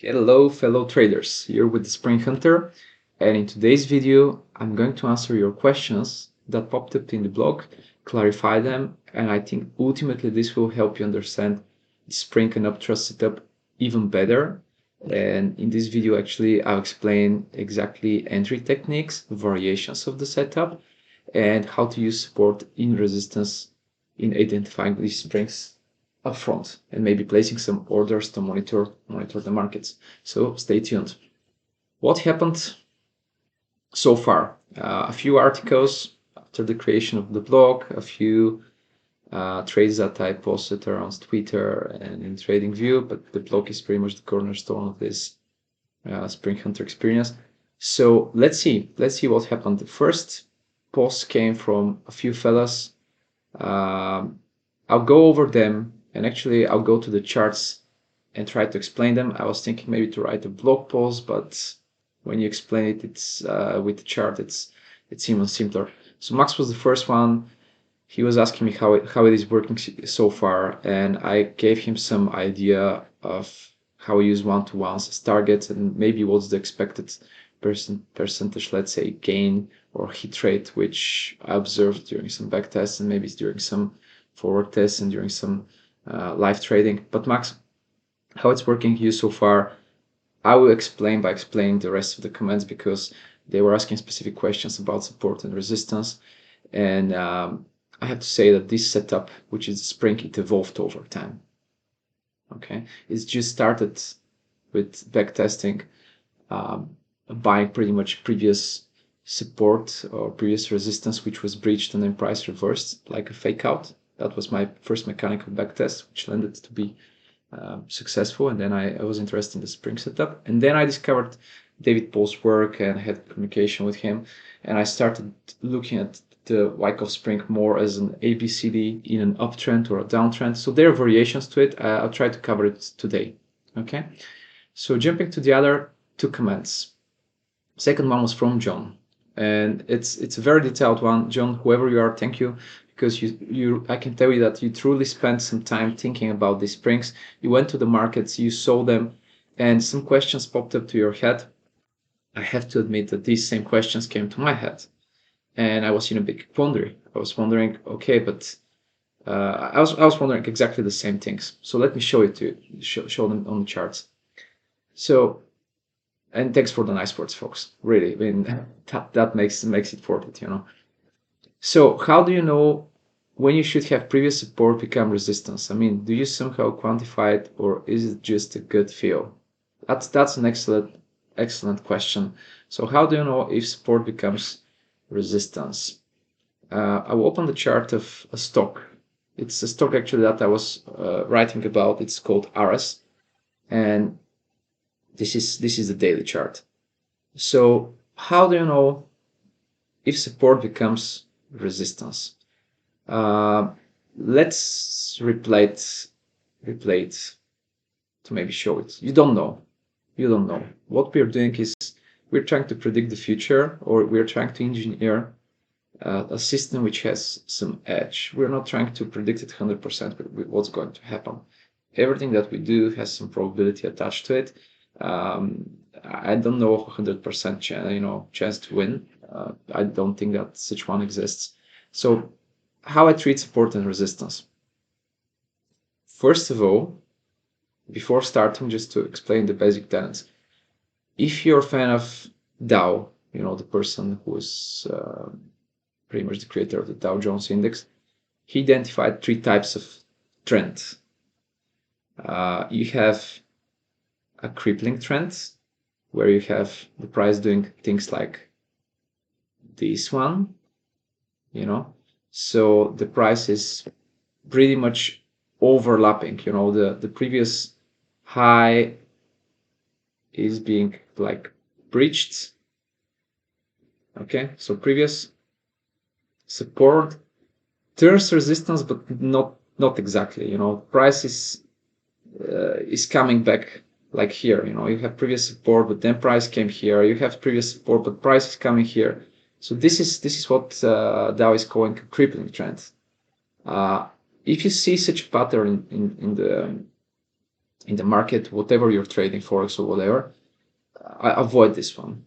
Hello fellow traders, here with the Spring Hunter, and in today's video I'm going to answer your questions that popped up in the blog, clarify them, and I think ultimately this will help you understand the Spring and Upthrust setup even better. And in this video actually I'll explain exactly entry techniques, variations of the setup, and how to use support in resistance in identifying these springs up front and maybe placing some orders to monitor the markets. So stay tuned. What happened so far? A few articles after the creation of the blog, a few trades that I posted around Twitter and in TradingView, but the blog is pretty much the cornerstone of this Spring Hunter experience. So let's see what happened. The first post came from a few fellas. I'll go over them, and actually I'll go to the charts and try to explain them. I was thinking maybe to write a blog post, but when you explain it, it's with the chart, it's even simpler. So Max was the first one. He was asking me how it is working so far, and I gave him some idea of how we use one-to-ones as targets and maybe what's the expected percentage, let's say, gain or hit rate, which I observed during some back tests and maybe during some forward tests and during some live trading. But Max, how it's working here so far, I will explain by explaining the rest of the comments, because they were asking specific questions about support and resistance. And I have to say that this setup, which is Spring, it evolved over time. Okay, it's just started with back testing, buying pretty much previous support or previous resistance which was breached and then price reversed like a fake out. That was my first mechanical back test, which landed to be successful, and then I was interested in the Spring setup, and then I discovered David Paul's work and had communication with him, and I started looking at the Wyckoff Spring more as an ABCD in an uptrend or a downtrend. So there are variations to it. I'll try to cover it today. Okay, so jumping to the other two comments. Second one was from John, and it's a very detailed one. John, whoever you are, thank you, because I can tell you that you truly spent some time thinking about these springs. You went to the markets, you saw them, and some questions popped up to your head. I have to admit that these same questions came to my head, and I was in a big quandary. I was wondering, okay, but I was wondering exactly the same things. So let me show it to you, show them on the charts. So, and thanks for the nice words, folks. Really, I mean, that makes it worth it, you know. So how do you know when you should have previous support become resistance? I mean, do you somehow quantify it, or is it just a good feel? That's an excellent question. So how do you know if support becomes resistance? I will open the chart of a stock. It's a stock actually that I was writing about. It's called ARAS, and this is the daily chart. So how do you know if support becomes resistance? Let's replay it to maybe show it. You don't know. What we're doing is we're trying to predict the future, or we're trying to engineer a system which has some edge. We're not trying to predict it 100% with what's going to happen. Everything that we do has some probability attached to it. I don't know 100% chance to win. I don't think that such one exists. So how I treat support and resistance. First of all, before starting, just to explain the basic tenets. If you're a fan of Dow, the person who is pretty much the creator of the Dow Jones Index, he identified three types of trend. You have a crippling trend, where you have the price doing things like this one, so the price is pretty much overlapping, the previous high is being like breached. Okay, so previous support turns resistance, but not exactly. Price is coming back like here. You have previous support, but then price came here. You have previous support, but price is coming here. So this is what Dow is calling a crippling trend. If you see such a pattern in in the market, whatever you're trading, Forex or whatever, avoid this one.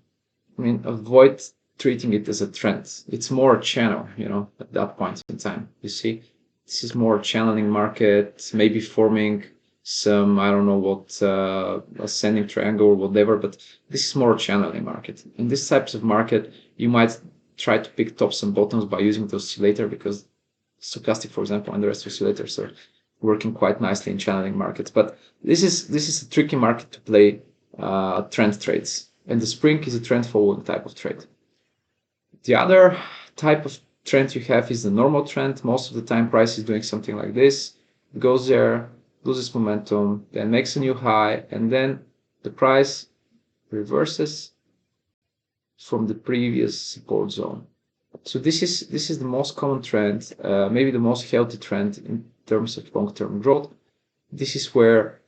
I mean, avoid treating it as a trend. It's more a channel, you know, at that point in time. You see, this is more channeling market, maybe forming some, I don't know what, ascending triangle or whatever, but this is more a channeling market. In these types of market, you might try to pick tops and bottoms by using the oscillator, because stochastic, for example, and the rest of oscillators are working quite nicely in channeling markets. But this is a tricky market to play trend trades, and the spring is a trend following type of trade. The other type of trend you have is the normal trend. Most of the time price is doing something like this, goes there, loses momentum, then makes a new high, and then the price reverses from the previous support zone. So this is the most common trend, maybe the most healthy trend in terms of long-term growth. This is what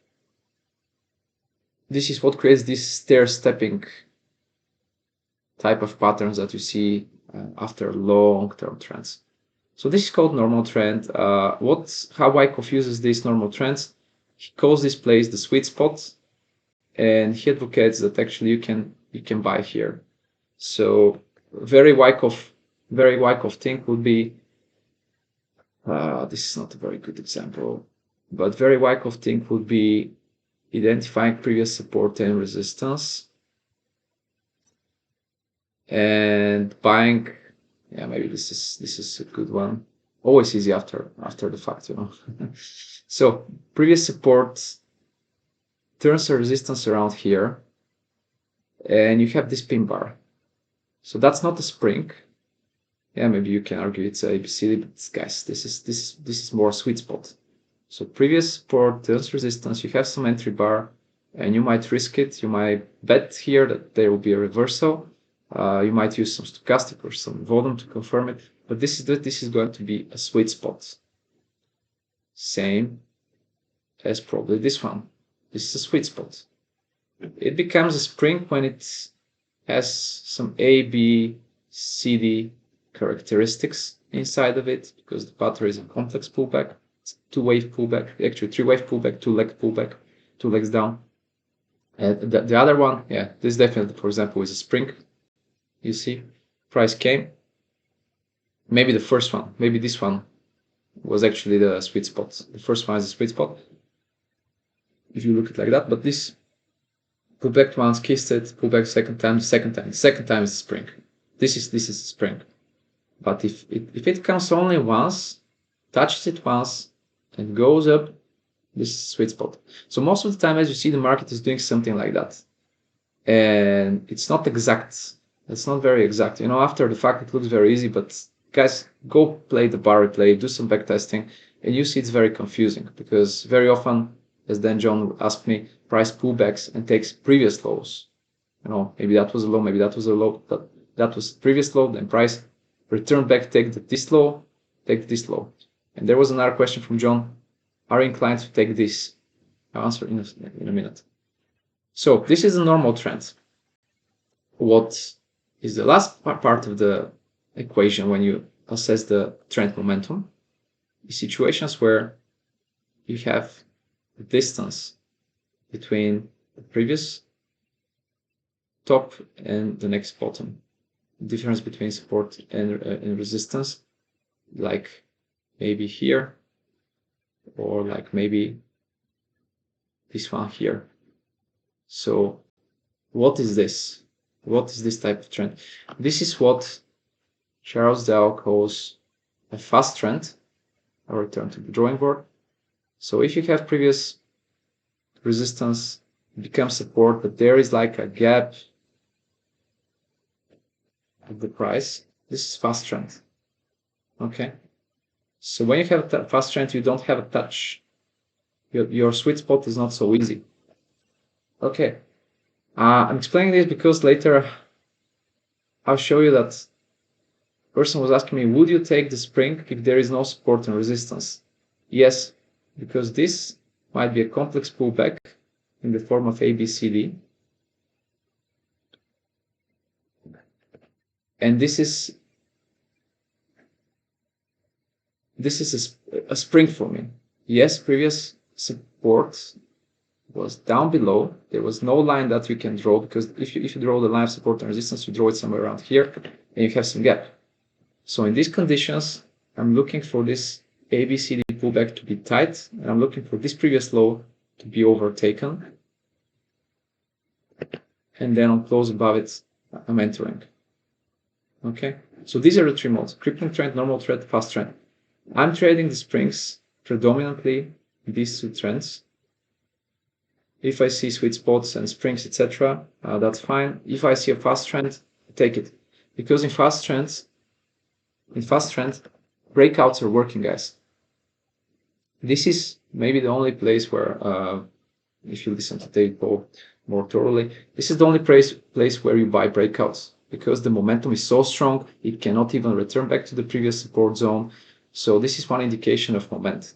creates this stair-stepping type of patterns that you see after long-term trends. So this is called normal trend. How Wyckoff uses these normal trends? He calls this place the sweet spot, and he advocates that actually you can buy here. So very Wyckoff thing would be, this is not a very good example, but very Wyckoff thing would be identifying previous support and resistance and buying. Yeah, maybe this is a good one. Always easy after the fact, you know. So previous support turns a resistance around here, and you have this pin bar. So that's not a spring. Yeah, maybe you can argue it's ABCD, but guys, this is more sweet spot. So previous support turns resistance. You have some entry bar, and you might risk it. You might bet here that there will be a reversal. You might use some stochastic or some volume to confirm it, but this is going to be a sweet spot. Same as probably this one. This is a sweet spot. It becomes a spring when it has some A, B, C, D characteristics inside of it, because the pattern is a complex pullback. It's a two-wave pullback, actually three-wave pullback, two-leg pullback, two legs down. And the other one, yeah, this definitely, for example, is a spring. You see, price came. Maybe the first one, maybe this one was actually the sweet spot. The first one is a sweet spot, if you look at it like that. But this pullback once, kissed it, pullback second time, the second time is a spring. This is a spring. But if it comes only once, touches it once, and goes up, this is a sweet spot. So most of the time, as you see, the market is doing something like that, and it's not exact. It's not very exact. You know, after the fact, it looks very easy, but guys, go play the bar replay, do some back testing, and you see it's very confusing, because very often, as then John asked me, price pullbacks and takes previous lows. You know, maybe that was a low, maybe that was a low, but that was previous low, then price return back, take this low, take this low. And there was another question from John, are you inclined to take this? I'll answer in a minute. So this is a normal trend. What is the last part of the equation when you assess the trend momentum? The situations where you have the distance between the previous top and the next bottom, the difference between support and resistance, like maybe here, or like maybe this one here. So what is this? What is this type of trend? This is what Charles Dow calls a fast trend. I'll return to the drawing board. So if you have previous resistance, become support, but there is like a gap of the price, this is fast trend. Okay. So when you have a fast trend, you don't have a touch. Your sweet spot is not so easy. Okay. I'm explaining this because later I'll show you that person was asking me, would you take the spring if there is no support and resistance? Yes, because this might be a complex pullback in the form of ABCD. And this is a spring for me. Yes, previous support was down below. There was no line that you can draw, because if you draw the line of support and resistance, you draw it somewhere around here, and you have some gap. So in these conditions, I'm looking for this ABCD pullback to be tight, and I'm looking for this previous low to be overtaken. And then on close above it, I'm entering. Okay, so these are the three modes: crippling trend, normal trend, fast trend. I'm trading the springs predominantly these two trends. If I see sweet spots and springs, etc., that's fine. If I see a fast trend, take it, because in fast trend, breakouts are working, guys. This is maybe the only place where, if you listen to David Bow more thoroughly, this is the only place where you buy breakouts, because the momentum is so strong, it cannot even return back to the previous support zone. So this is one indication of momentum.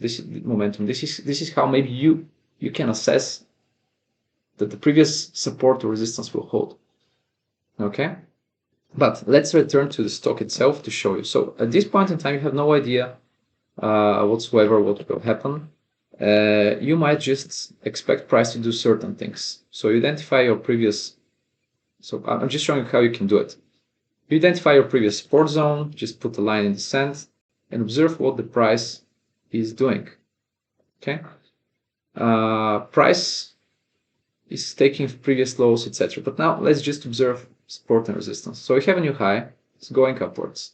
This is how maybe you can assess that the previous support or resistance will hold. Okay, but let's return to the stock itself to show you. So at this point in time, you have no idea whatsoever what will happen. You might just expect price to do certain things. So you identify your previous. So I'm just showing you how you can do it. You identify your previous support zone, just put a line in the sand, and observe what the price is doing. Okay, price is taking previous lows, etc. But now let's just observe support and resistance. So we have a new high, it's going upwards.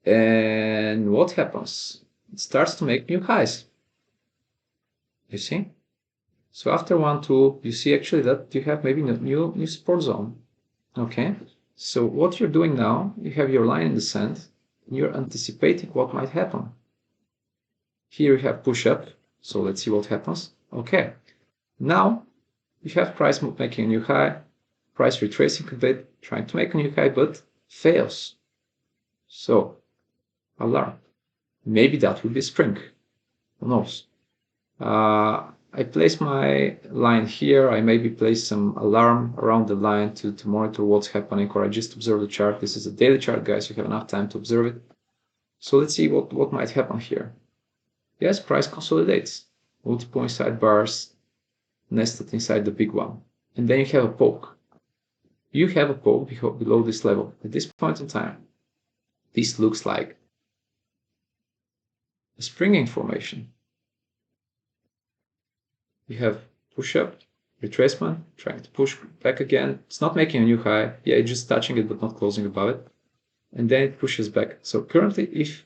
And what happens? It starts to make new highs. You see? So after 1, 2, you see actually that you have maybe a new support zone. Okay? So what you're doing now, you have your line in the sand, and you're anticipating what might happen. Here you have push up, so let's see what happens. Okay. Now you have price making a new high, price retracing a bit, trying to make a new high, but fails. So, alarm. Maybe that will be spring. Who knows? I place my line here. I maybe place some alarm around the line to monitor what's happening, or I just observe the chart. This is a daily chart, guys. You have enough time to observe it. So let's see what might happen here. Yes, price consolidates. Multiple inside bars nested inside the big one. And then you have a poke. You have a poke below this level. At this point in time, this looks like a springing formation. You have push up, retracement, trying to push back again. It's not making a new high. Yeah, it's just touching it but not closing above it. And then it pushes back. So currently, if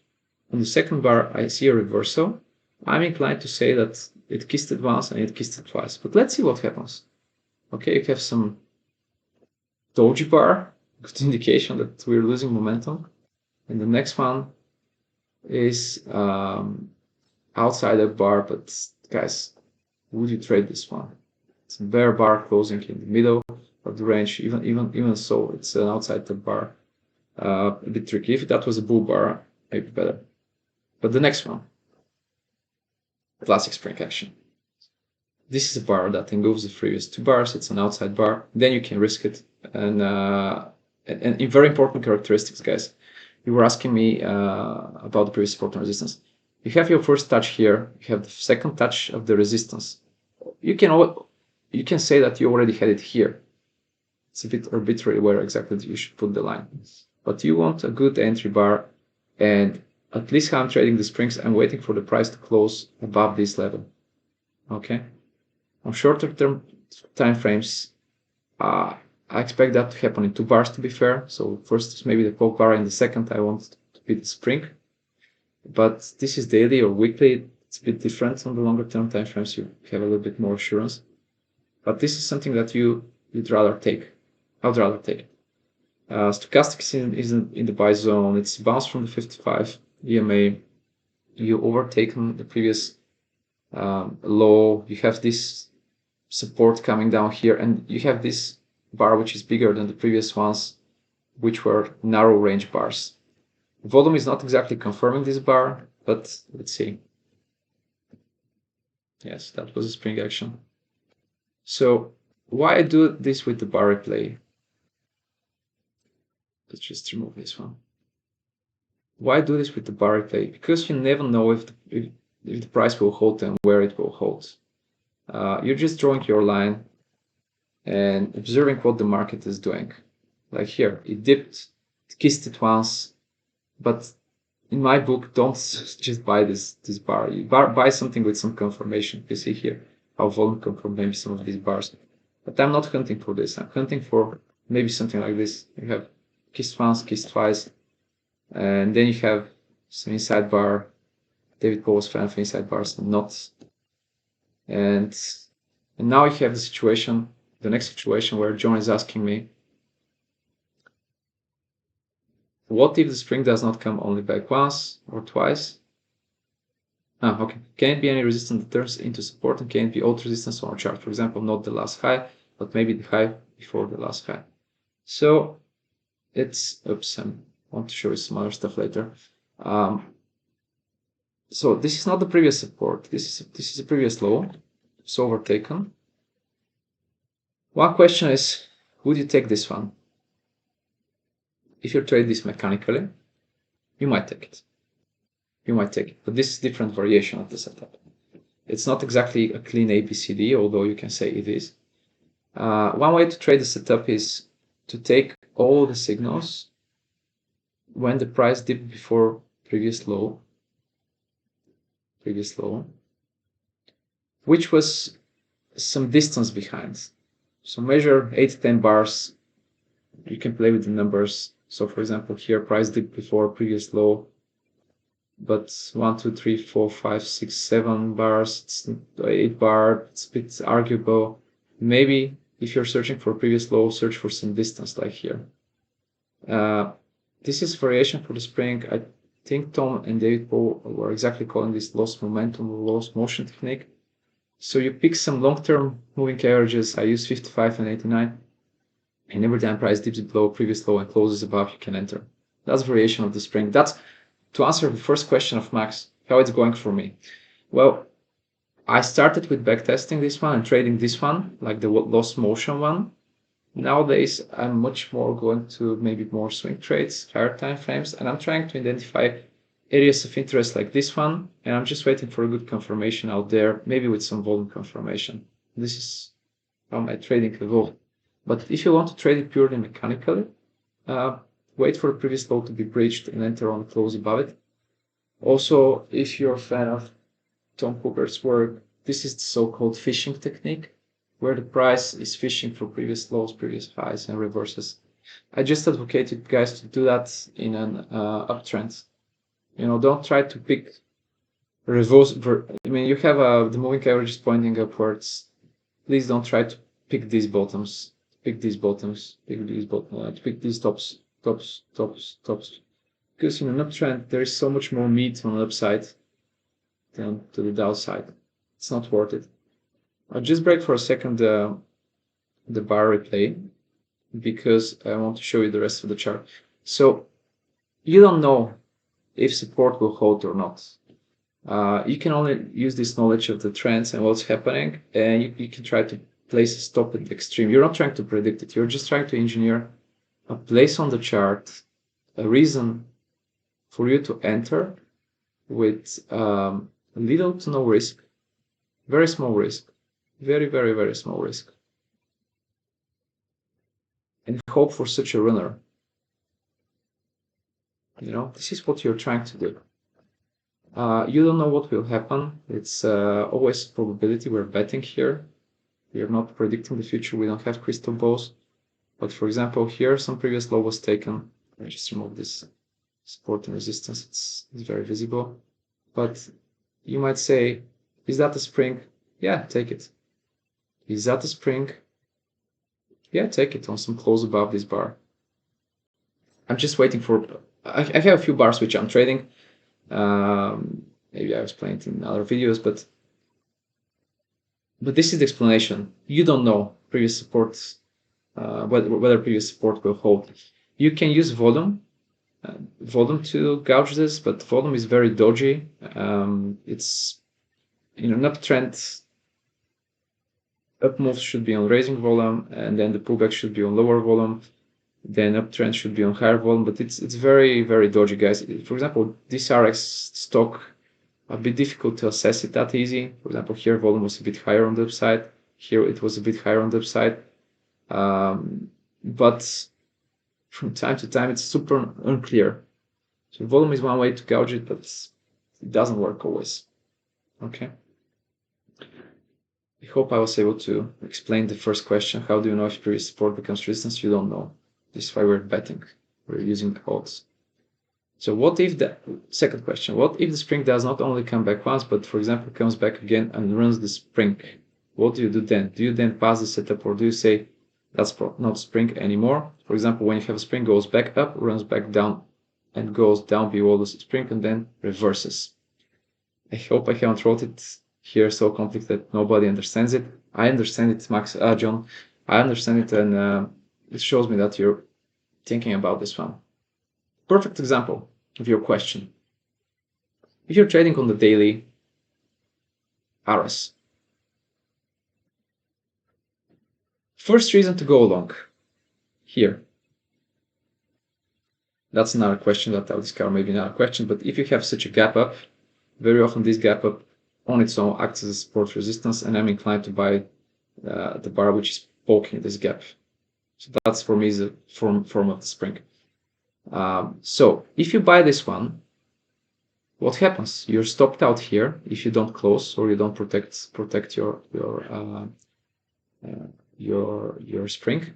on the second bar I see a reversal, I'm inclined to say that it kissed it once and it kissed it twice. But let's see what happens. Okay, you have some doji bar, good indication that we're losing momentum. And the next one is outside that bar, but guys, would you trade this one? It's a bear bar closing in the middle of the range. Even so, it's an outside the bar. A bit tricky. If that was a bull bar, maybe better. But the next one, classic spring action. This is a bar that engulfs the previous two bars. It's an outside bar. Then you can risk it. And very important characteristics, guys. You were asking me about the previous support and resistance. You have your first touch here. You have the second touch of the resistance. You can say that you already had it here. It's a bit arbitrary where exactly you should put the line. But you want a good entry bar, and at least how I'm trading the springs, I'm waiting for the price to close above this level. Okay? On shorter term time frames, I expect that to happen in 2 bars, to be fair. So first is maybe the poke bar, and the second I want to be the spring. But this is daily or weekly. It's a bit different on the longer term time frames. You have a little bit more assurance. But this is something that you'd rather take. I'd rather take it. Stochastic is in the buy zone. It's bounced from the 55 EMA. You overtaken the previous low. You have this support coming down here, and you have this bar which is bigger than the previous ones, which were narrow range bars. Volume is not exactly confirming this bar, but let's see. Yes, that was a spring action. So why I do this with the bar replay? Let's just remove this one. Why do this with the bar replay? Because you never know if the price will hold and where it will hold. You're just drawing your line and observing what the market is doing. Like here, it dipped, it kissed it once, but in my book, don't just buy this bar. You buy something with some confirmation. You see here how volume come from maybe some of these bars. But I'm not hunting for this. I'm hunting for maybe something like this. You have kissed once, kissed twice, and then you have some inside bar. David Bowie was fan of inside bars and not. And now you have the next situation where John is asking me, what if the spring does not come only back once or twice? Okay. Can it be any resistance that turns into support, and can it be old resistance on a chart? For example, not the last high, but maybe the high before the last high. So it's, oops, I want to show you some other stuff later. So this is not the previous support. This is a previous low. It's overtaken. One question is, would you take this one? If you trade this mechanically, you might take it. You might take it, but this is a different variation of the setup. It's not exactly a clean ABCD, although you can say it is. One way to trade the setup is to take all the signals when the price dipped before previous low, which was some distance behind. So measure 8 to 10 bars. You can play with the numbers. So for example, here price dipped before previous low, but 1, 2, 3, 4, 5, 6, 7 bars, it's 8 bar, it's a bit arguable. Maybe if you're searching for a previous low, search for some distance like here. This is variation for the spring. I think Tom and David Paul were exactly calling this lost momentum or lost motion technique. So you pick some long-term moving averages. I use 55 and 89. And every time price dips below previous low and closes above, you can enter. That's variation of the spring. That's to answer the first question of Max, how it's going for me. Well, I started with backtesting this one and trading this one, like the lost motion one. Nowadays, I'm much more going to maybe more swing trades, higher time frames, and I'm trying to identify areas of interest like this one, and I'm just waiting for a good confirmation out there, maybe with some volume confirmation. This is how my trading evolved. But if you want to trade it purely mechanically, wait for the previous low to be breached and enter on the close above it. Also, if you're a fan of Tom Hoggard's work, this is the so-called fishing technique, where the price is fishing for previous lows, previous highs, and reverses. I just advocate you guys to do that in an uptrend. You know, don't try to pick reverse. I mean, you have the moving average is pointing upwards. Please don't try to pick these bottoms. Pick these bottoms. Pick these bottoms. Pick these tops. Because in an uptrend, there is so much more meat on the upside than to the downside. It's not worth it. I'll just break for a second the bar replay because I want to show you the rest of the chart. So you don't know if support will hold or not. You can only use this knowledge of the trends and what's happening, and you can try to place a stop at the extreme. You're not trying to predict it. You're just trying to engineer a place on the chart, a reason for you to enter with little to no risk, very small risk, very, very, very small risk, and hope for such a runner. You know, this is what you're trying to do. You don't know what will happen. It's always probability. We're betting here. We are not predicting the future. We don't have crystal balls. But for example, here some previous low was taken. I just remove this support and resistance. It's very visible. But you might say, is that a spring? Yeah, take it. Is that a spring? Yeah, take it on some close above this bar. I'm just waiting for... I have a few bars which I'm trading. Maybe I explained it in other videos, but this is the explanation. You don't know previous supports, whether previous support will hold. You can use volume to gouge this, but volume is very dodgy. It's in an uptrend. Up moves should be on raising volume, and then the pullback should be on lower volume. Then uptrend should be on higher volume, but it's very, very dodgy, guys. For example, this RX stock a bit difficult to assess it that easy. For example, here volume was a bit higher on the upside. Here it was a bit higher on the upside. But from time to time, it's super unclear. So volume is one way to gauge it, but it doesn't work always. Okay. I hope I was able to explain the first question. How do you know if previous support becomes resistance? You don't know. This is why we're betting. We're using the odds. So what if the second question, what if the spring does not only come back once, but for example, comes back again and runs the spring? What do you do then? Do you then pass the setup, or do you say that's not spring anymore? For example, when you have a spring goes back up, runs back down, and goes down below the spring and then reverses. I hope I haven't wrote it here so complex that nobody understands it. I understand it, Max, John. I understand it, and it shows me that you're thinking about this one. Perfect example of your question. If you're trading on the daily RS, first reason to go long here. That's another question that I'll discover, maybe another question, but if you have such a gap up, very often this gap up on its own acts as a support resistance, and I'm inclined to buy the bar which is poking this gap. So that's for me is a form of the spring. So if you buy this one, what happens? You're stopped out here if you don't close or you don't protect your spring.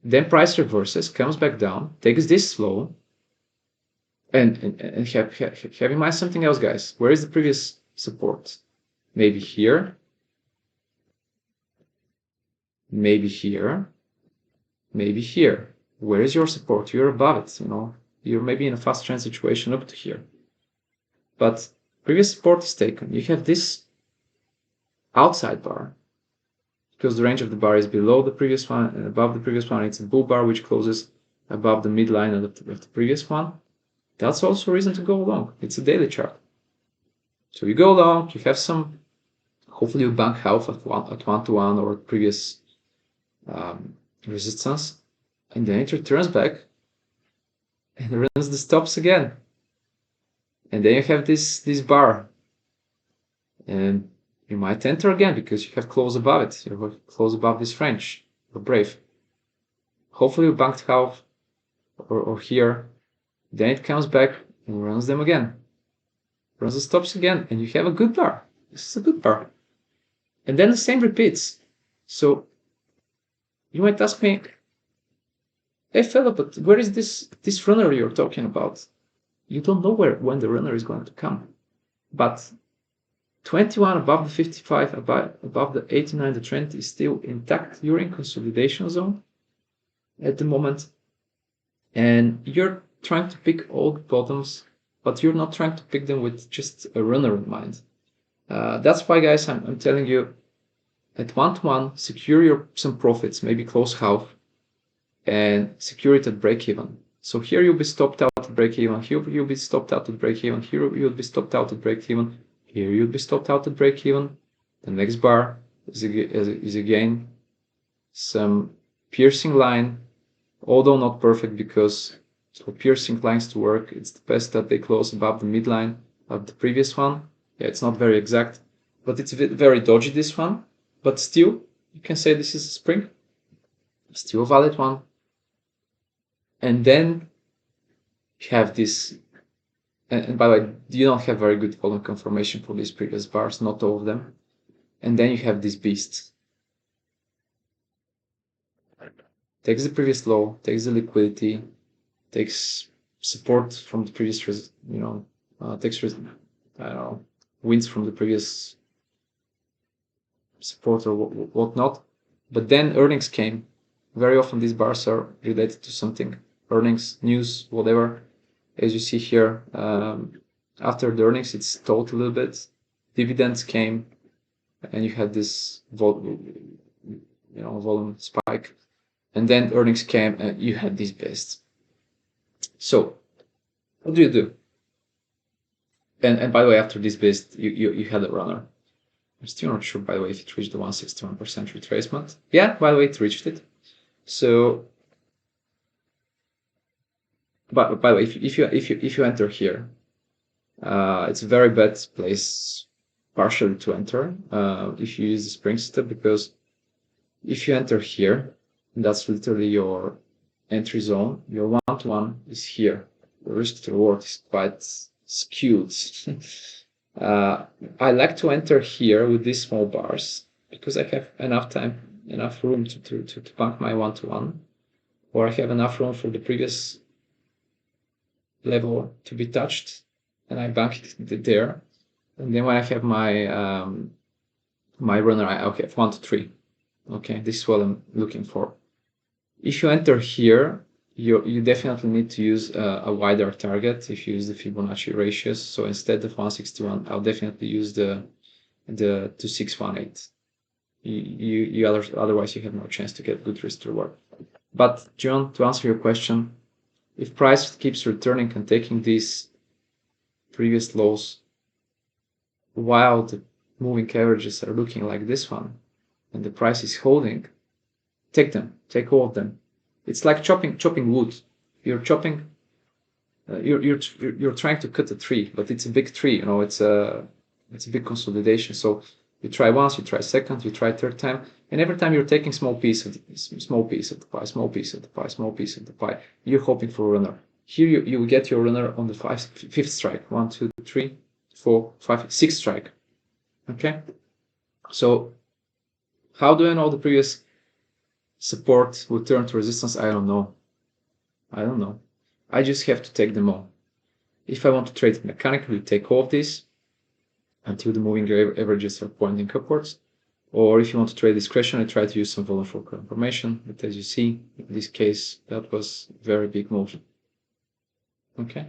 Then price reverses, comes back down, takes this low, and have in mind something else, guys. Where is the previous support? Maybe here, maybe here, maybe here. Where is your support? You're above it, you know. You're maybe in a fast trend situation up to here. But previous support is taken. You have this outside bar, because the range of the bar is below the previous one and above the previous one. It's a bull bar which closes above the midline of the previous one. That's also a reason to go long. It's a daily chart. So you go long, you have some, hopefully you bank half at 1-to-1 or previous resistance, and then it returns back and runs the stops again. And then you have this bar, and you might enter again because you have close above it. You have close above this range. You're brave. Hopefully you banked half or here. Then it comes back and runs them again. Runs the stops again, and you have a good bar. This is a good bar. And then the same repeats. So you might ask me, hey fella, but where is this runner you're talking about? You don't know when the runner is going to come. But 21 above the 55, above the 89, the trend is still intact. You're in consolidation zone at the moment. And you're trying to pick all the bottoms, but you're not trying to pick them with just a runner in mind. That's why, guys, I'm telling you, at 1-to-1, secure some profits, maybe close half, and secure it at break even. So here you'll be stopped out at break even, here you'll be stopped out at break even, here you'll be stopped out at break even, here you'll be stopped out at break even. The next bar is again some piercing line, although not perfect, because for piercing lines to work, it's the best that they close above the midline of the previous one. Yeah, it's not very exact, but it's very dodgy, this one. But still, you can say this is a spring. Still a valid one. And then you have this, and by the way, you don't have very good volume confirmation for these previous bars, not all of them. And then you have this beast. Takes the previous low, takes the liquidity, takes support from the previous, takes, I don't know, wins from the previous support or whatnot. But then earnings came. Very often these bars are related to something, earnings, news, whatever. As you see here, after the earnings, it stalled a little bit. Dividends came, and you had this volume spike. And then earnings came, and you had this best. So, what do you do? And by the way, after this best, you had a runner. I'm still not sure, by the way, if it reached the 161% retracement. Yeah, by the way, it reached it. So, but by the way, if you enter here, It's a very bad place partially to enter if you use the spring setup, because if you enter here, that's literally your entry zone. Your one-to-one is here. The risk to reward is quite skewed. I like to enter here with these small bars because I have enough time, enough room to bank my one-to-one, or I have enough room for the previous level to be touched, and I bank it there. And then when I have my my runner, I have 1 to 3. Okay, this is what I'm looking for. If you enter here, you definitely need to use a wider target if you use the Fibonacci ratios. So instead of 161, I'll definitely use the 2618. Otherwise you have no chance to get good risk to reward. But John, to answer your question, if price keeps returning and taking these previous lows while the moving averages are looking like this one and the price is holding, take them, take all of them. It's like chopping wood. You're chopping, you're trying to cut a tree, but it's a big tree. You know, it's a big consolidation. So you try once, you try second, you try third time, and every time you're taking small piece of the pie, small piece of the pie, small piece of the pie, small piece of the pie. You're hoping for a runner. Here you get your runner on the fifth strike. 1, 2, 3, 4, 5, 6th strike. Okay. So how do I know the previous support will turn to resistance? I don't know. I just have to take them all. If I want to trade it mechanically, take all of these until the moving averages are pointing upwards. Or if you want to trade discretionary, try to use some volume for confirmation. But as you see, in this case, that was a very big move. Okay.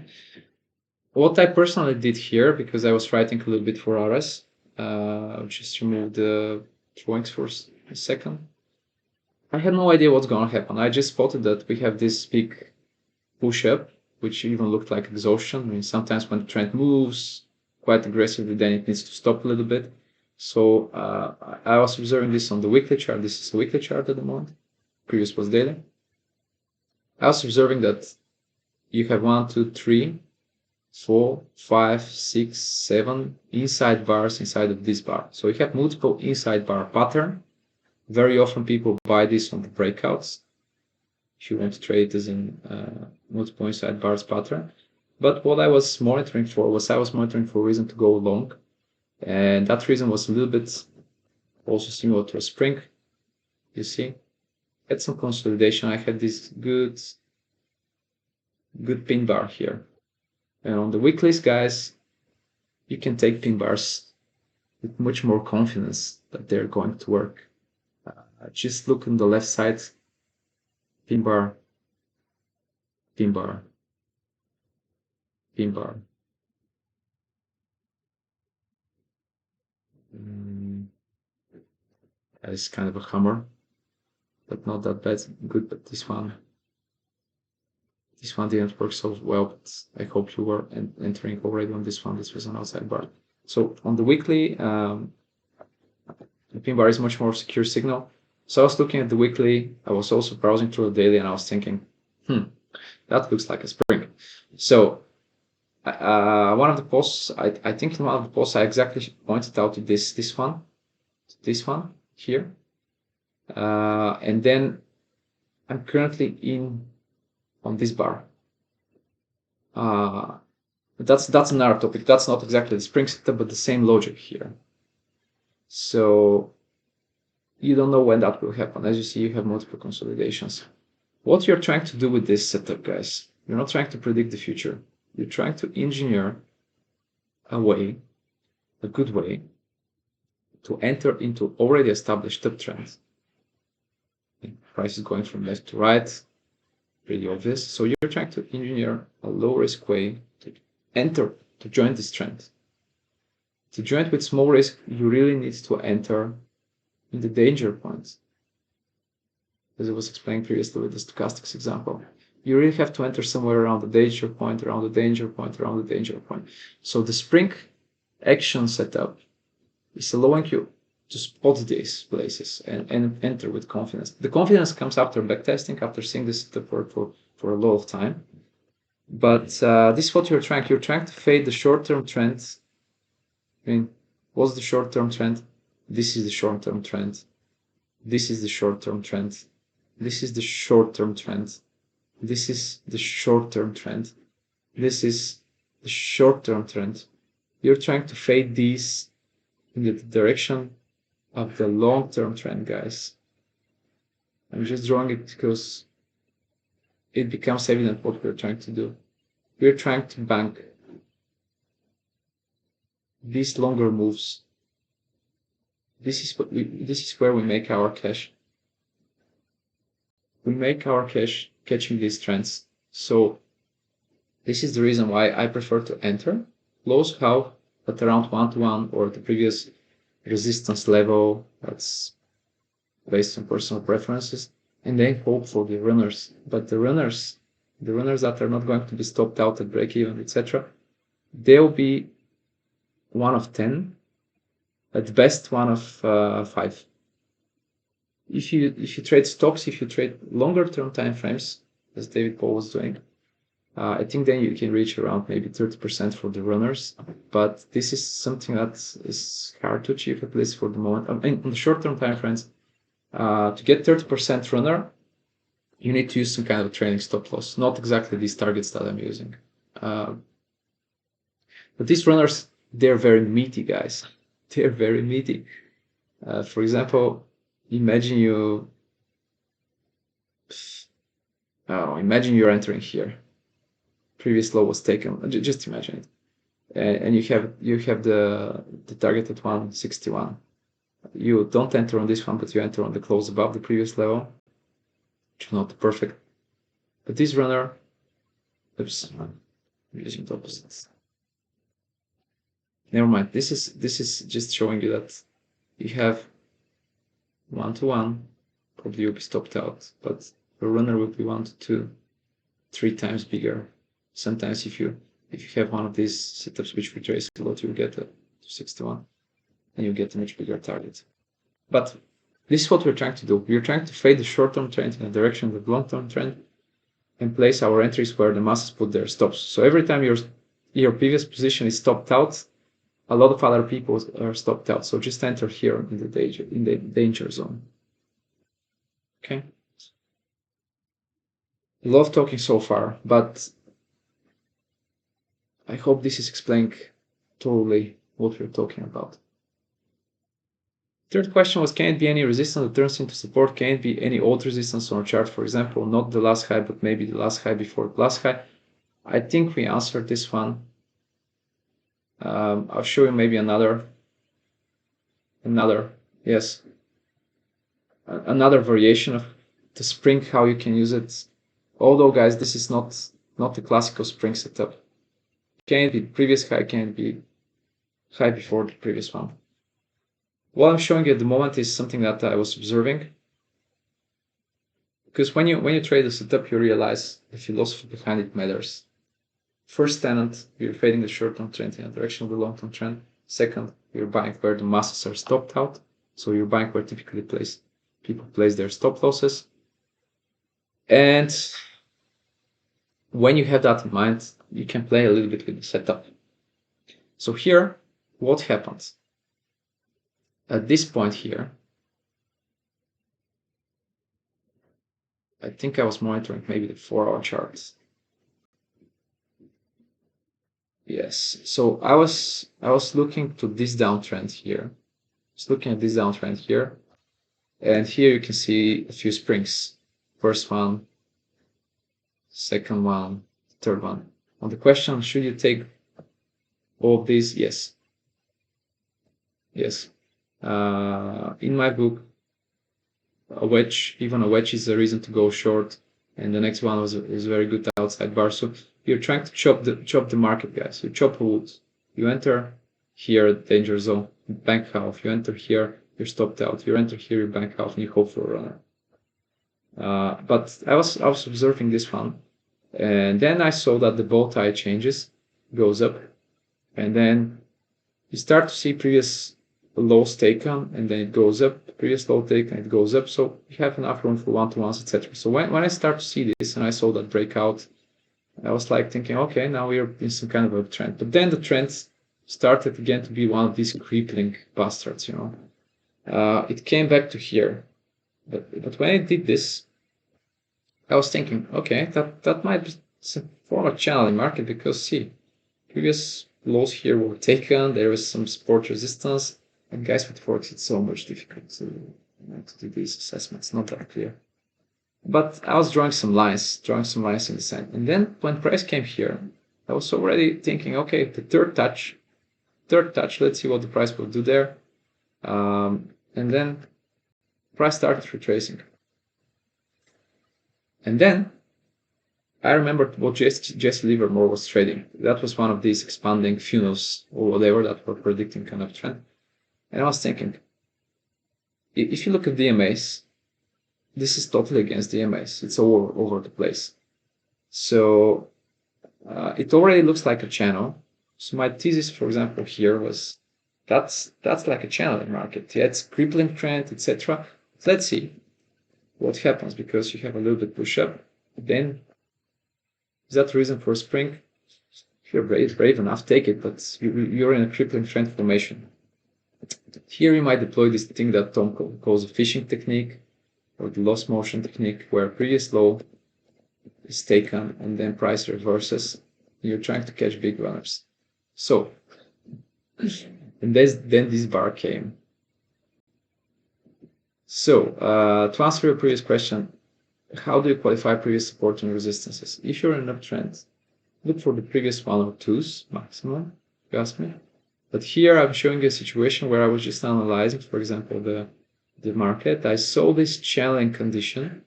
What I personally did here, because I was writing a little bit for RS, I'll just remove the drawings for a second. I had no idea what's going to happen. I just spotted that we have this big push up, which even looked like exhaustion. I mean, sometimes when the trend moves quite aggressively, then it needs to stop a little bit. So I was observing this on the weekly chart. This is a weekly chart at the moment. Previous was daily. I was observing that you have 1, 2, 3, 4, 5, 6, 7 inside bars inside of this bar. So you have multiple inside bar pattern. Very often people buy this on the breakouts if you want to trade as in multiple inside bars pattern. But what I was monitoring for was a reason to go long, and that reason was a little bit also similar to a spring. You see, had some consolidation. I had this good pin bar here, and on the weeklies, guys, you can take pin bars with much more confidence that they're going to work. Just look on the left side, pin bar, pin bar, pin bar. That is kind of a hammer, but not that bad. Good, but this one didn't work so well. But I hope you were entering already on this one. This was an outside bar. So on the weekly, the pin bar is much more secure signal. So I was looking at the weekly. I was also browsing through the daily, and I was thinking, that looks like a spring. So one of the posts, I think in one of the posts, I exactly pointed out to this one here, and then I'm currently in on this bar. That's another topic. That's not exactly the spring setup, but the same logic here. So you don't know when that will happen. As you see, you have multiple consolidations. What you're trying to do with this setup, guys, you're not trying to predict the future. You're trying to engineer a good way to enter into already established uptrends. Price is going from left to right, pretty obvious. So you're trying to engineer a low risk way to enter, to join this trend. To join with small risk, you really need to enter in the danger points. As I was explaining previously with the stochastics example, you really have to enter somewhere around the danger point, around the danger point, around the danger point. So the spring action setup is allowing you to spot these places and enter with confidence. The confidence comes after backtesting, after seeing this setup for a lot of time. But this is what you're trying to fade the short-term trend. I mean, what's the short-term trend? This is the short-term trend. This is the short-term trend. This is the short-term trend. This is the short-term trend. This is the short-term trend. You're trying to fade these in the direction of the long-term trend, guys. I'm just drawing it because it becomes evident what we're trying to do. We're trying to bank these longer moves. This is where we make our cash. We make our cash catching these trends. So this is the reason why I prefer to enter close out at around 1-to-1 or the previous resistance level. That's based on personal preferences, and then hope for the runners. But the runners that are not going to be stopped out at break even, etc., they'll be 1 of 10, at best 1 of 5. If you trade stocks, if you trade longer term time frames, as David Paul was doing, I think then you can reach around maybe 30% for the runners. But this is something that is hard to achieve, at least for the moment. I mean, on the short term time frames, to get 30% runner, you need to use some kind of a trailing stop loss, not exactly these targets that I'm using. But these runners, they're very meaty, guys. They're very meaty. For example, imagine you're entering here. Previous low was taken. Just imagine it, and you have the target at 161. You don't enter on this one, but you enter on the close above the previous level, which is not perfect. But this runner, oops, I'm using the opposites. Never mind. This is just showing you that you have 1-to-1. Probably you'll be stopped out, but the runner will be 1-to-2, 3 times bigger. Sometimes if you have one of these setups which we trace a lot, you'll get a 61, and you get a much bigger target. But this is what we're trying to do. We're trying to fade the short-term trend in the direction of the long-term trend and place our entries where the masses put their stops. So every time your previous position is stopped out, a lot of other people are stopped out. So just enter here in the danger zone. Okay. Love talking so far, but I hope this is explaining totally what we're talking about. Third question was, can it be any resistance that turns into support? Can it be any old resistance on a chart, for example, not the last high, but maybe the last high before the last high? I think we answered this one. I'll show you maybe another variation of the spring, how you can use it. Although, guys, this is not the classical spring setup. Can it be previous high? Can it be high before the previous one? What I'm showing you at the moment is something that I was observing. Because when you trade a setup, you realize the philosophy behind it matters. First tenant, you're fading the short-term trend in the direction of the long-term trend. Second, you're buying where the masses are stopped out. So you're buying where typically people place their stop losses. And when you have that in mind, you can play a little bit with the setup. So here, what happens? At this point here, I think I was monitoring maybe the 4-hour charts. Yes, so I was looking to this downtrend here. Just looking at this downtrend here, and here you can see a few springs. First one, second one, third one. On the question, should you take all of these? Yes. Yes. In my book, even a wedge is a reason to go short, and the next one was very good outside bar. So you're trying to chop the market, guys. You chop wood. You enter here, danger zone, bank half. You enter here, you're stopped out. You enter here, you bank half, and you hope for a runner. But I was observing this one, and then I saw that the bow tie changes, goes up, and then you start to see previous lows taken, and then it goes up, previous low taken, it goes up. So you have enough room for 1-to-1s, etc. So when I start to see this, and I saw that breakout I was like thinking, okay, now we're in some kind of a trend. But then the trend started again to be one of these crippling bastards, you know. It came back to here. But when it did this, I was thinking, okay, that might be some form of channel in market, because see, previous lows here were taken, there was some support resistance, and guys, with Forex it's so much difficult to do these assessments, not that clear. But I was drawing some lines in the sand. And then when price came here, I was already thinking, okay, the third touch, let's see what the price will do there. And then price started retracing. And then I remembered what Jesse Livermore was trading. That was one of these expanding funnels or whatever that were predicting kind of trend. And I was thinking, if you look at DMAs, this is totally against DMAs. It's all over the place. So it already looks like a channel. So my thesis, for example, here was that's like a channel in market. Yeah, it's crippling trend, etc. Let's see what happens, because you have a little bit push up. Then is that reason for spring? If you're brave enough, take it, but you're in a crippling trend formation. Here you might deploy this thing that Tom calls a fishing technique, or the loss motion technique, where previous low is taken and then price reverses. You're trying to catch big runners. So, and then this bar came. So, to answer your previous question, how do you qualify previous support and resistances? If you're in an uptrend, look for the previous one or twos maximum, if you ask me. But here I'm showing you a situation where I was just analyzing, for example, the market. I saw this channeling condition.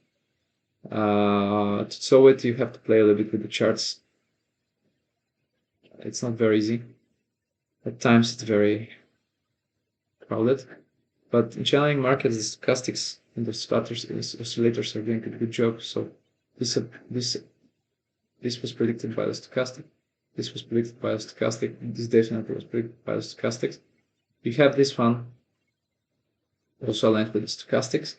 To solve it, you have to play a little bit with the charts. It's not very easy. At times it's very crowded. But in channeling markets, the stochastics and the oscillators are doing a good job. So this was predicted by the stochastic. This was predicted by the stochastic. This definitely was predicted by the stochastics. You have this one also aligned with the stochastics.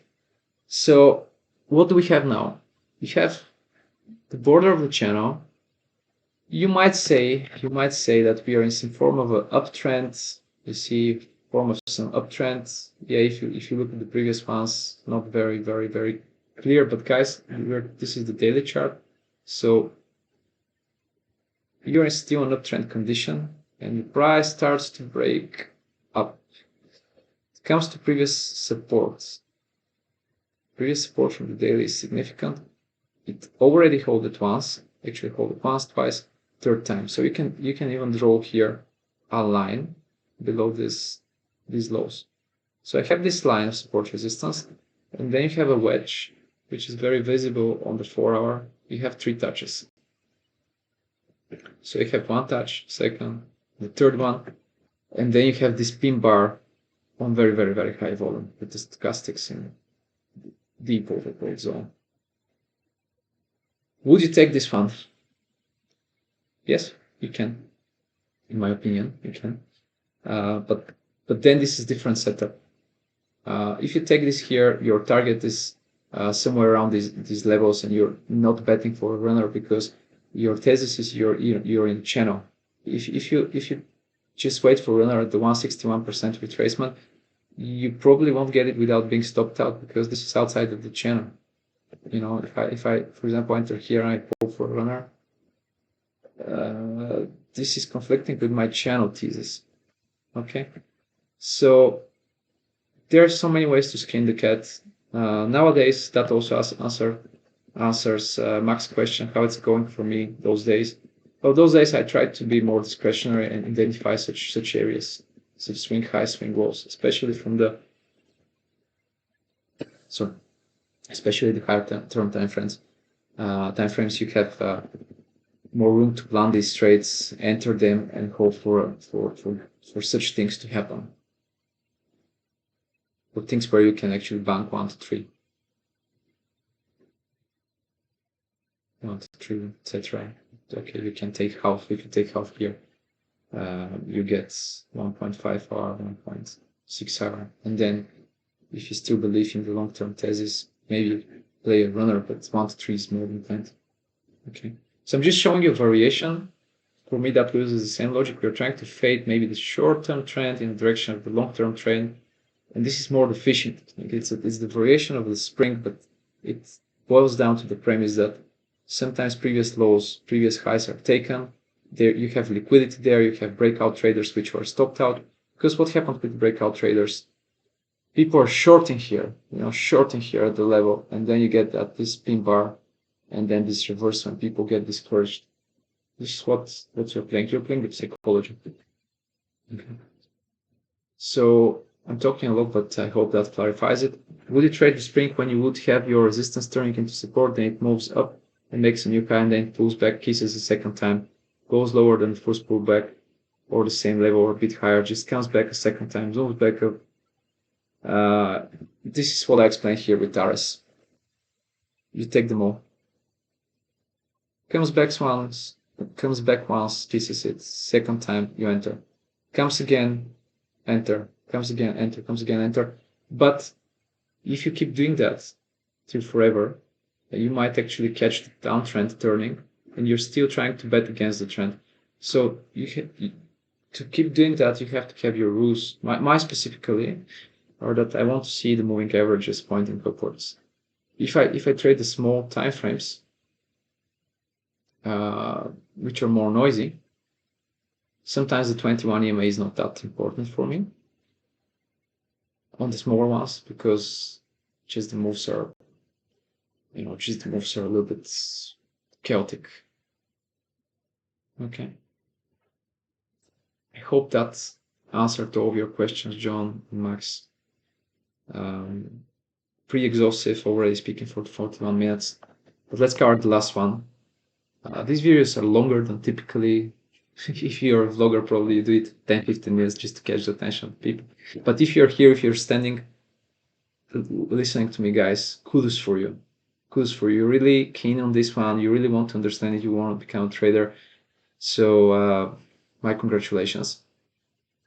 So what do we have now? We have the border of the channel. You might say that we are in some form of an uptrend. You see form of some uptrend. Yeah, if you look at the previous ones, not very clear. But guys, this is the daily chart. So you're still in uptrend condition, and the price starts to break up. It comes to previous supports. Previous support from the daily is significant. It already held it once, actually hold it once, twice, third time. So you can even draw here a line below these lows. So I have this line of support resistance, and then you have a wedge, which is very visible on the 4-hour. You have 3 touches. So you have 1 touch, second, the third one, and then you have this pin bar on very high volume with the stochastics in deep overbought zone. Would you take this fund? Yes, you can. In my opinion, you can. But then this is different setup. If you take this here, your target is somewhere around these levels, and you're not betting for a runner, because your thesis is you're in channel. If you just wait for a runner at the 161% retracement, you probably won't get it without being stopped out, because this is outside of the channel. You know, if I for example enter here and I pull for a runner, this is conflicting with my channel thesis. Okay, so there are so many ways to skin the cat. Nowadays, that also answers Max's question, how it's going for me those days. Well, those days I tried to be more discretionary and identify such areas, such swing highs, swing lows, especially from the especially the higher term time frames. You have more room to plan these trades, enter them, and hope for such things to happen. For things where you can actually bank 1 to 3. 1 to 3, etc. Okay, you can take half. If you take half here, you get 1.5 hour, 1.6 hour, and then if you still believe in the long-term thesis, maybe play a runner, but 1 to 3 is more than plenty. Okay, So I'm just showing you a variation. For me, that uses the same logic. We're trying to fade maybe the short-term trend in the direction of the long-term trend. And this is more efficient. It's the variation of the spring, but it boils down to the premise that sometimes previous lows, previous highs are taken. There you have liquidity there, you have breakout traders which were stopped out. Because what happened with breakout traders? People are shorting here, shorting here at the level, and then you get this pin bar, and then this reverse when people get discouraged. This is what you're playing. You're playing with psychology. Okay. So I'm talking a lot, but I hope that clarifies it. Would you trade the spring when you would have your resistance turning into support, then it moves up and makes a new high, and then pulls back, kisses a second time, goes lower than the first pullback, or the same level or a bit higher, just comes back a second time, moves back up. This is what I explained here with Taras. You take them all. Comes back once, kisses it, second time you enter. Comes again, enter, comes again, enter, comes again, enter. But if you keep doing that till forever, you might actually catch the downtrend turning, and you're still trying to bet against the trend. So to keep doing that, you have to have your rules. My specifically are that I want to see the moving averages pointing upwards. If I trade the small time frames, which are more noisy, sometimes the 21 EMA is not that important for me on the smaller ones, because just the moves are a little bit chaotic. Okay. I hope that answered all of your questions, John and Max. Pretty exhaustive, already speaking for 41 minutes, but let's cover the last one. These videos are longer than typically. If you're a vlogger, probably you do it 10-15 minutes just to catch the attention of people. But if you're here, if you're standing, listening to me, guys, kudos for you. Kudos for you. You're really keen on this one. You really want to understand it. You want to become a trader. So my congratulations.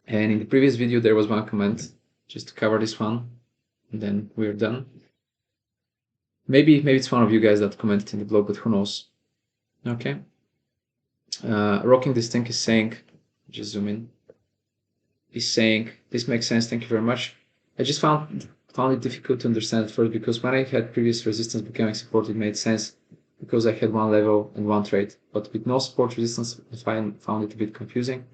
And in the previous video, there was one comment just to cover this one, and then we're done. Maybe it's one of you guys that commented in the blog, but who knows? Okay. Rocking this thing is saying, just zoom in, is saying, this makes sense, thank you very much. I just found it difficult to understand at first, because when I had previous resistance becoming support, it made sense because I had one level and one trade. But with no support resistance, I found it a bit confusing,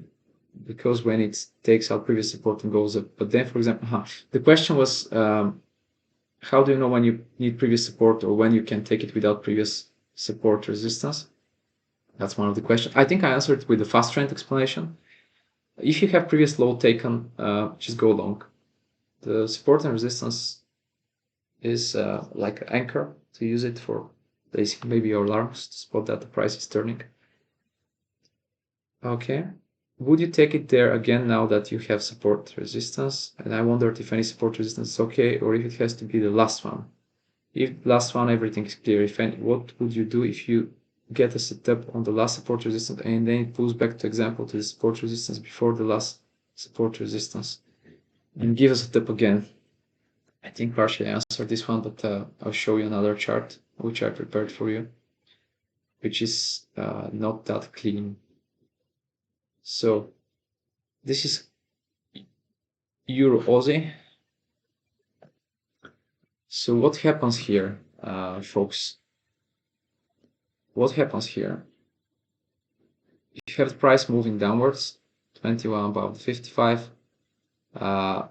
because when it takes out previous support and goes up. But then, for example, the question was, how do you know when you need previous support or when you can take it without previous support resistance? That's one of the questions. I think I answered with the fast trend explanation. If you have previous low taken, just go long. The support and resistance is like an anchor, to use it for basically maybe your alarms to spot that the price is turning. Okay. Would you take it there again now that you have support resistance? And I wondered if any support resistance is okay, or if it has to be the last one. If last one, everything is clear. If any, what would you do if you get a setup on the last support resistance and then it pulls back, to example, to the support resistance before the last support resistance, and give us a setup again? I think partially I answered this one, but I'll show you another chart which I prepared for you, which is not that clean. So this is EURAUD. So what happens here, folks? What happens here? You have the price moving downwards, 21 above the 55.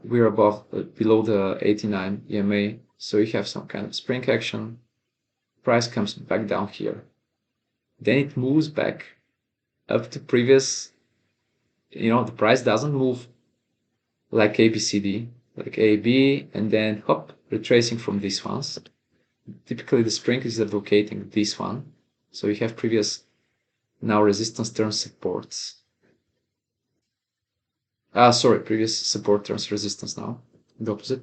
We're below the 89 EMA, so you have some kind of spring action. Price comes back down here. Then it moves back up to previous. The price doesn't move like ABCD, like A, B, and then hop, retracing from these ones. Typically the spring is advocating this one. So you have previous, now resistance turns supports. Previous support turns resistance now, the opposite.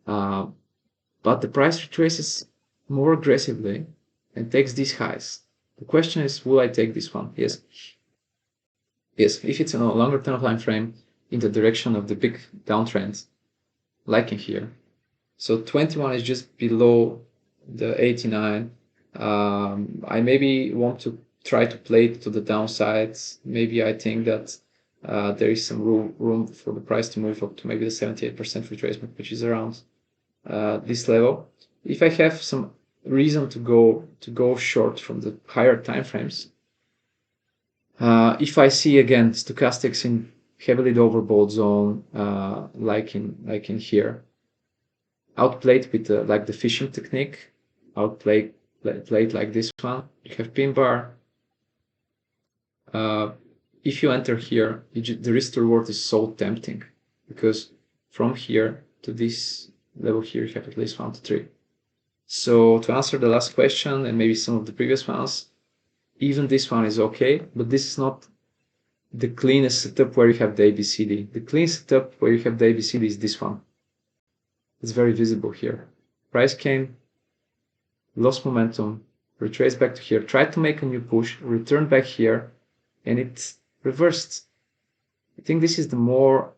But the price retraces more aggressively and takes these highs. The question is, will I take this one? Yes. Yes, if it's in a longer time frame in the direction of the big downtrend, like in here. So 21 is just below the 89. I maybe want to try to play it to the downside. Maybe I think that there is some room for the price to move up to maybe the 78% retracement, which is around this level. If I have some reason to go short from the higher time frames, if I see again stochastics in heavily overbought zone, like in here, outplay it with like the fishing technique, play it like this one. You have pin bar. If you enter here, the risk to reward is so tempting, because from here to this level here, you have at least 1 to 3. So to answer the last question and maybe some of the previous ones, even this one is okay, but this is not the cleanest setup where you have the ABCD. The clean setup where you have the ABCD is this one. It's very visible here. Price came, lost momentum, retraced back to here, tried to make a new push, returned back here, and it reversed. I think this is the more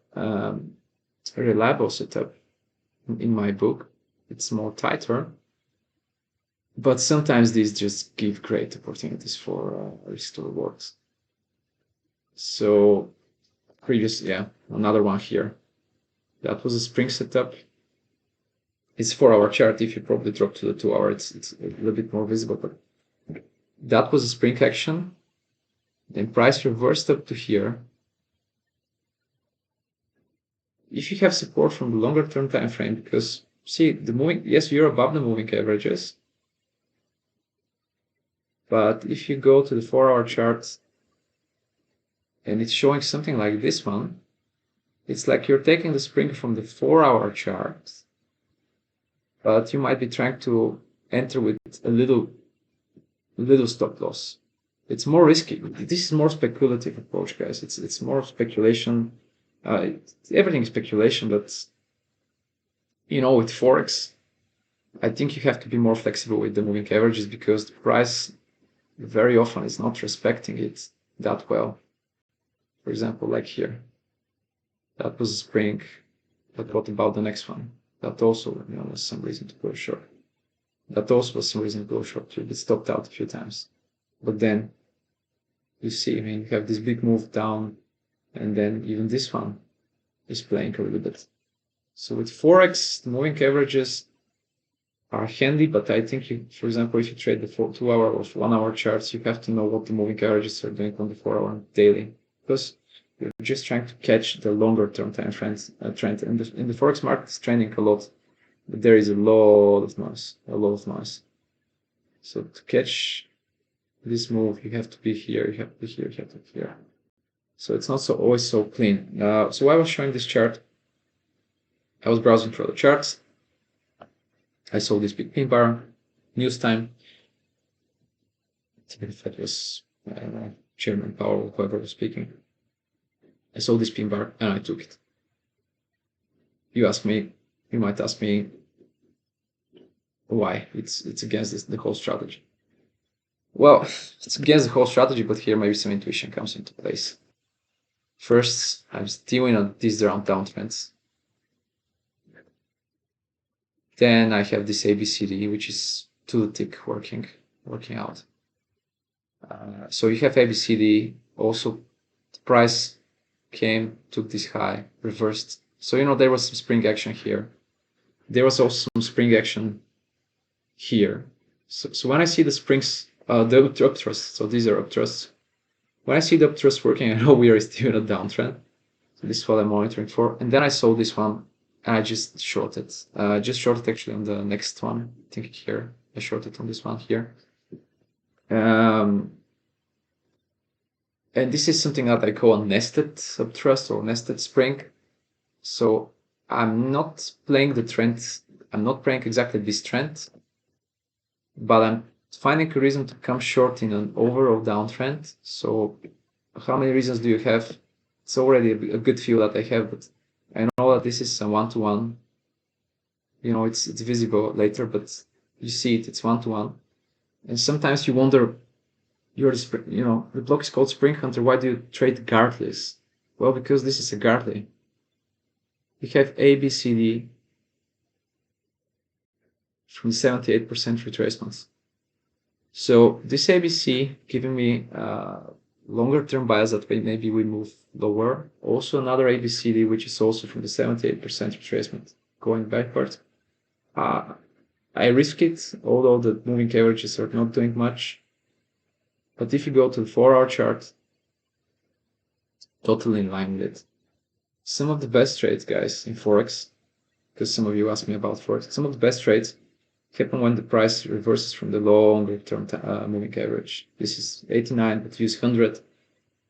reliable setup in my book. It's more tighter, but sometimes these just give great opportunities for risk to rewards. So another one here. That was a spring setup. It's 4-hour chart. If you probably drop to the 2-hour, it's a little bit more visible, but that was a spring action. Then price reversed up to here. If you have support from the longer term time frame, because see yes, you're above the moving averages, but if you go to the 4-hour chart and it's showing something like this one, it's like you're taking the spring from the 4-hour chart, but you might be trying to enter with a little stop loss. It's more risky. This is more speculative approach, guys. It's more speculation. Everything is speculation, but with Forex, I think you have to be more flexible with the moving averages, because the price very often is not respecting it that well. For example, like here, that was a spring, but what about the next one? That also was some reason to go short. That also was some reason to go short. You get stopped out a few times. But then you see, you have this big move down, and then even this one is playing a little bit. So with Forex, the moving averages are handy, but I think for example, if you trade the 2-hour or 1-hour charts, you have to know what the moving averages are doing on the 4-hour daily, because you're just trying to catch the longer term time trend. In the Forex market, it's trending a lot, but there is a lot of noise. So to catch this move, you have to be here, you have to be here, you have to be here. So it's not always so clean. So I was showing this chart. I was browsing through the charts. I saw this big pin bar, news time. I think if it was, I don't know, Chairman Powell or whoever was speaking. I saw this pin bar and I took it. You might ask me why. It's against the whole strategy. Well, it's against the whole strategy, but here maybe some intuition comes into place. First, I'm stealing on these downtrends. Then I have this ABCD, which is too thick working out. So you have ABCD, also the price came, took this high, reversed. So there was some spring action here. There was also some spring action here. So when I see the springs, the upthrusts, so these are upthrusts. When I see the upthrust working, I know we are still in a downtrend. So this is what I'm monitoring for. And then I saw this one, and I just shorted. Just shorted actually on the next one. I think here I shorted on this one here. And this is something that I call a nested upthrust or nested spring. So I'm not playing the trend. I'm not playing exactly this trend, but I'm finding a reason to come short in an overall downtrend. So how many reasons do you have? It's already a good feel that I have, but I know that this is a 1-to-1. It's visible later, but you see it's 1-to-1. And sometimes you wonder, the block is called Spring Hunter. Why do you trade Gartleys? Well, because this is a Gartley. You have A, B, C, D from 78% retracements. So this ABC giving me longer term bias that way maybe we move lower. Also another ABCD, which is also from the 78% retracement going backwards. I risk it, although the moving averages are not doing much. But if you go to the 4-hour chart, totally in line with it. Some of the best trades, guys, in Forex, because some of you asked me about Forex, some of the best trades happen when the price reverses from the longer term moving average. This is 89, but use 100.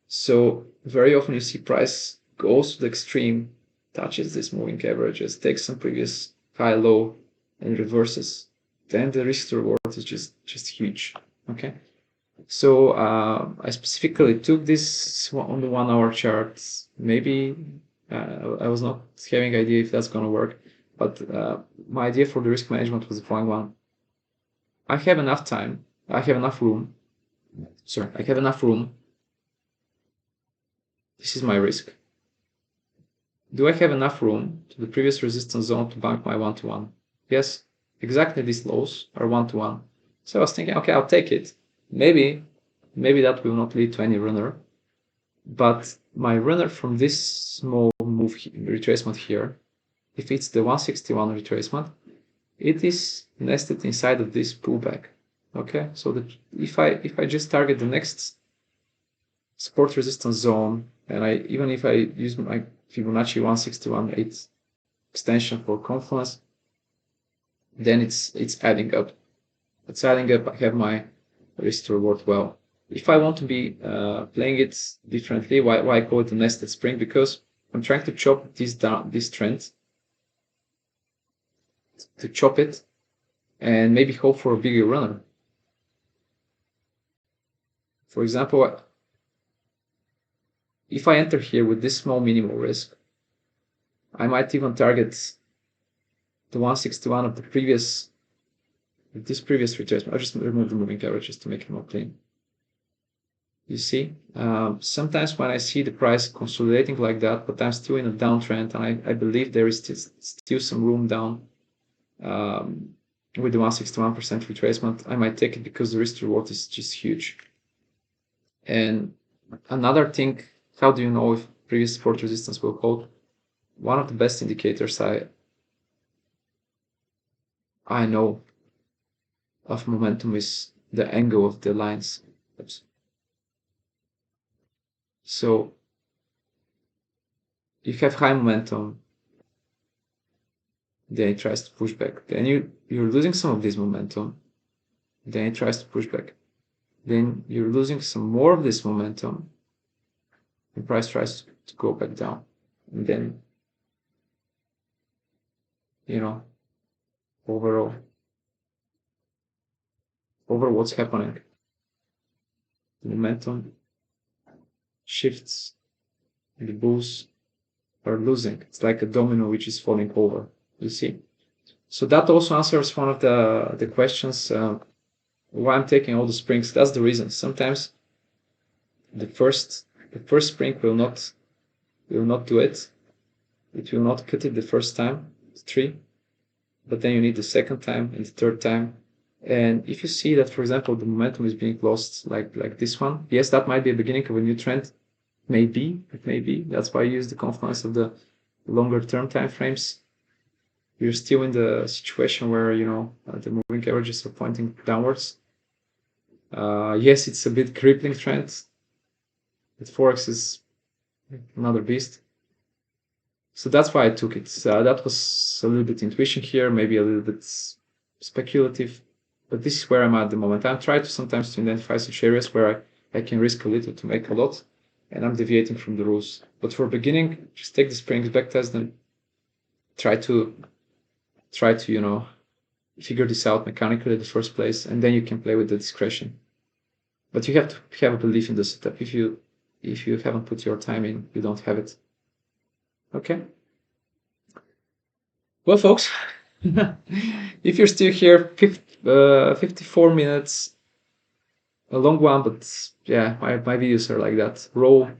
So very often you see price goes to the extreme, touches this moving averages, takes some previous high low and reverses. Then the risk to reward is just huge. Okay. So I specifically took this on the 1-hour chart. Maybe I was not having idea if that's going to work, but my idea for the risk management was the following one. I have enough time, I have enough room. Sorry, I have enough room. This is my risk. Do I have enough room to the previous resistance zone to bank my 1-to-1? Yes, exactly these lows are 1-to-1. So I was thinking, okay, I'll take it. Maybe that will not lead to any runner, but my runner from this small move retracement here, if it's the 161 retracement, it is nested inside of this pullback. Okay, so that if I just target the next support resistance zone, and even if I use my Fibonacci 161.8 extension for confluence, then it's adding up. It's adding up. I have my risk to reward well. If I want to be playing it differently, why I call it a nested spring? Because I'm trying to chop this trend, to chop it, and maybe hope for a bigger runner. For example, if I enter here with this small minimal risk, I might even target the 161 of the previous retracement. I'll just remove the moving averages to make it more clean. You see, sometimes when I see the price consolidating like that, but I'm still in a downtrend, and I believe there is still some room down with the 161% retracement, I might take it because the risk to reward is just huge. And another thing, how do you know if previous support resistance will hold? One of the best indicators I know of momentum is the angle of the lines. Oops. So you have high momentum, then it tries to push back. Then you're losing some of this momentum, then it tries to push back. Then you're losing some more of this momentum, the price tries to go back down. And then, you know, over what's happening, the momentum shifts and the bulls are losing. It's like a domino which is falling over, you see. So that also answers one of the questions, why I'm taking all the springs. That's the reason. Sometimes the first spring will not do it. It will not cut it the first time, the tree, but then you need the second time and the third time. And if you see that, for example, the momentum is being lost like this one, yes, that might be a beginning of a new trend. Maybe, it may be. That's why I use the confluence of the longer term time frames. You're still in the situation where, you know, the moving averages are pointing downwards. Yes, it's a bit crippling trend, but Forex is another beast. So that's why I took it. That was a little bit intuition here, maybe a little bit speculative, but this is where I'm at the moment. I'm trying to sometimes to identify such areas where I can risk a little to make a lot, and I'm deviating from the rules. But for beginning, just take the springs, backtest them, try to you know, figure this out mechanically in the first place, and then you can play with the discretion. But you have to have a belief in the setup. If you haven't put your time in, you don't have it. Okay. Well, folks, if you're still here, 54 minutes, a long one, but yeah, my videos are like that. Raw.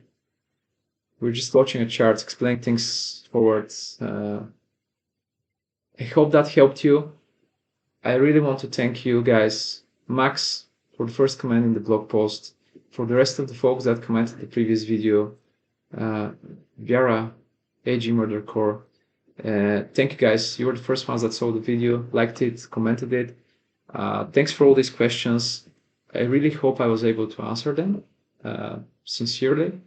We're just watching a chart, explaining things forwards. I hope that helped you. I really want to thank you guys. Max for the first comment in the blog post. For the rest of the folks that commented the previous video, Viara, AG Murder Core, thank you guys. You were the first ones that saw the video, liked it, commented it. Thanks for all these questions. I really hope I was able to answer them sincerely.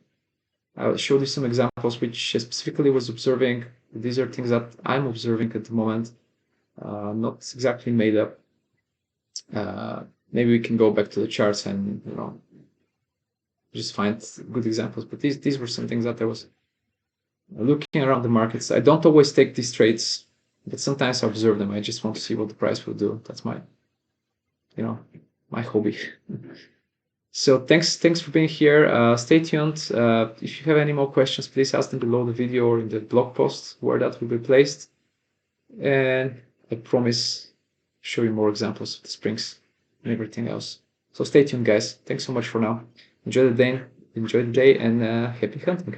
I'll show you some examples which I specifically was observing. These are things that I'm observing at the moment, not exactly made up. Maybe we can go back to the charts and just find good examples. But these were some things that I was looking around the markets. I don't always take these trades, but sometimes I observe them. I just want to see what the price will do. That's my hobby. So thanks for being here. Stay tuned. If you have any more questions, please ask them below the video or in the blog post where that will be placed. And I promise show you more examples of the springs and everything else. So stay tuned, guys. Thanks so much for now. Enjoy the day, and happy hunting.